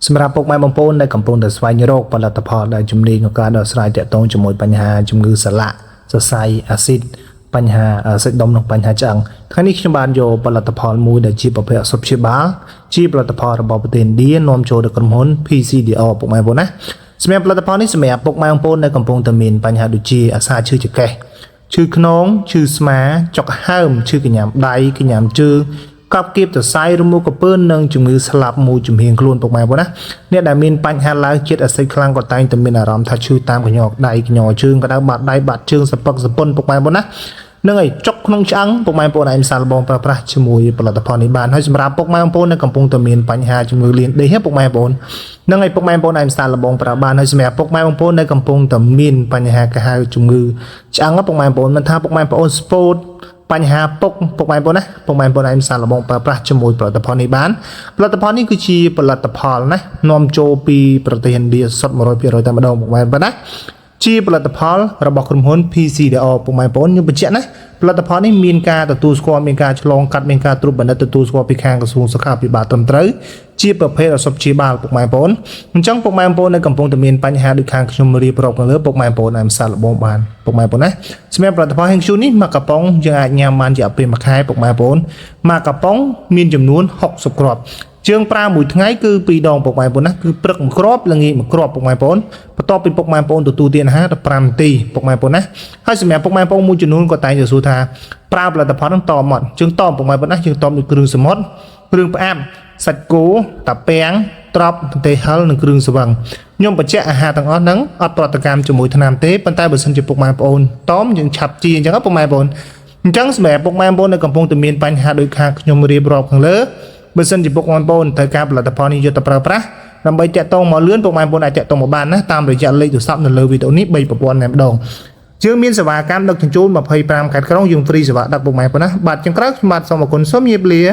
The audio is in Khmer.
សម្រាប់ពុកម៉ែបងប្អូនដែលកំពុងតែស្វែងរកផលិតផលដែលជំនាញក្នុងការដោះស្រាយទាក់ទងជាមួយបញ្ហាជំងឺសន្លាក់សរសៃអាស៊ីតបញ្ហាសាច់ដុំនិងបញ្ហាឆ្អឹងថ្ងៃនេះខ្ញុំបានយកផលិតផលមួយដែលជាប្រភេទអសុបព្យាបាលជាផលិតផលរបស់ប្រទេសឥណ្ឌានាំចូលទៅក្រុមហ៊ុន PCDO ពុកម៉ែបងប្អូនណាសម្រាប់ផលិតផលនេះសម្រាប់ពុកម៉ែបងប្អូនដែលកំពុងតែមានបញ្ហាដូចជាអាសាឈឺចង្កេះឈឺខ្នងឈឺស្មាចុកហើមឈឺកញ្ញាំដៃកញ្ញាំជើងកប់គៀបសរសៃរមួលក្រពើនិងជំងឺស្លាប់មួយជំនាញខ្លួនពុកម៉ែបងប្អូនណាអ្នកដែលមានបញ្ហាឡើងជាតិអាស៊ីតខ្លាំងក៏តែងតែមានអារម្មណ៍ថាឈឺតាមកញ្ញក់ដៃកញ្ញក់ជើងក៏ដៅបាត់ដៃបាត់ជើងសពឹកសពុនពុកម៉ែបងប្អូនណានឹងឯចុកក្នុងឆ្អឹងពុកម៉ែបងប្អូនឯងសាឡបងប្រើប្រាស់ជាមួយផលិតផលនេះបានហើយសម្រាប់ពុកម៉ែបងប្អូនដែលកំពុងតែមានបញ្ហាជំងឺលៀនដេកពុកម៉ែបងប្អូននឹងឯពុកម៉ែបងប្អូនឯងសាឡបងប្រើបានហើយសម្រាប់ពុកម៉ែបងប្អូនដែលកំពុងតែមានបញ្ហាកាហាវជំងឺឆ្អឹងពុកម៉ែបងប្អូនមិនថាពុកម៉ែបងប្អូនស្ពោតបញ្ហាពុកម៉ែបងប្អូនណាពុកម៉ែបងប្អូនឯងសាឡបងប្រើប្រាស់ជាមួយផលិតផលនេះបានផលិតផលនេះគឺជាផលិតផលណានាំចូលពីប្រទេសឥណ្ឌាសុទ្ធ 100% តែម្ដងពុកម៉ែបងប្អូនណាជាផលិតផលរបស់ក្រុមហ៊ុន PCDO ពុកម៉ែបងប្អូនខ្ញុំបញ្ជាក់ណាផលិតផលនេះមានការទទួលស្គាល់មានការឆ្លងកាត់មានការត្រួតពិនិត្យទទួលស្គាល់ពីខាងក្រសួងសុខាភិបាលត្រឹមត្រូវជាប្រភេទអសុបព្យាបាលពុកម៉ែបងប្អូនអញ្ចឹងពុកម៉ែបងប្អូននៅកំពុងតែមានបញ្ហាដូចខាងខ្ញុំរៀបរាប់ខាងលើពុកម៉ែបងប្អូនអាចសាកល្បងបានពុកម៉ែបងប្អូនណាសម្រាប់ផលិតផល Heng Shu នេះមួយកំប៉ុងយើងអាចញ៉ាំបានរយៈពេល1ខែពុកម៉ែបងប្អូនមួយកំប៉ុងមានចំនួន60គ្រាប់ជើងប្រើមួយថ្ងៃគឺ2ដងពុកម៉ែបងប្អូនណាគឺព្រឹក1គ្រាប់ល្ងាច1គ្រាប់ពុកម៉ែបងប្អូនបន្ទាប់ពីពុកម៉ែបងប្អូនទទួលទានអាហារ15នាទីពុកម៉ែបងប្អូនណាហើយសម្រាប់ពុកម៉ែបងប្អូនមួយចំនួនក៏តែងតែសួរថាប្រើផលិតផលហ្នឹងតមអត់ជើងតមពុកម៉ែបងប្អូនណាជើងតមដូចគ្រឿងសមុទ្រគ្រឿងផ្អាប់សាច់គោតាពាំងត្រប់ប្រទេសហិលនិងគ្រឿងស្វឹងខ្ញុំបញ្ជាក់អាហារទាំងអស់ហ្នឹងអត់ប្រតិកម្មជាមួយថ្នាំទេប៉ុន្តែបើសិនជាពុកម៉ែបងប្អូនតមយើងឆាប់ជាអញ្ចឹងពុកម៉ែបងប្អូនអញ្ចឹងសម្រាប់ពុកម៉ែបងប្អូនដែលកំពុងតែមានបញ្ហាដូចខាងខ្ញុំរៀបរាប់ខាងលើបើសិនជាពុកម៉ែបងប្អូនត្រូវការផលិតផលនេះយកទៅប្រើប្រាស់ដើម្បីតាក់ទងមកលឿនពុកម៉ែបងប្អូនអាចតាក់ទងមកបានណាតាមរយៈលេខទូរស័ព្ទនៅលើវីដេអូនេះ3ប្រព័ន្ធតែម្ដងយើងមានសេវាកម្មដឹកជញ្ជូន25ខេត្តក្រុងយើងហ្វ្រីសេវាដឹកពុកម៉ែបងប្អូនណាបាទចឹងក្រោយខ្ញុំបាទសូមអរគុណសូមជម្រាបលា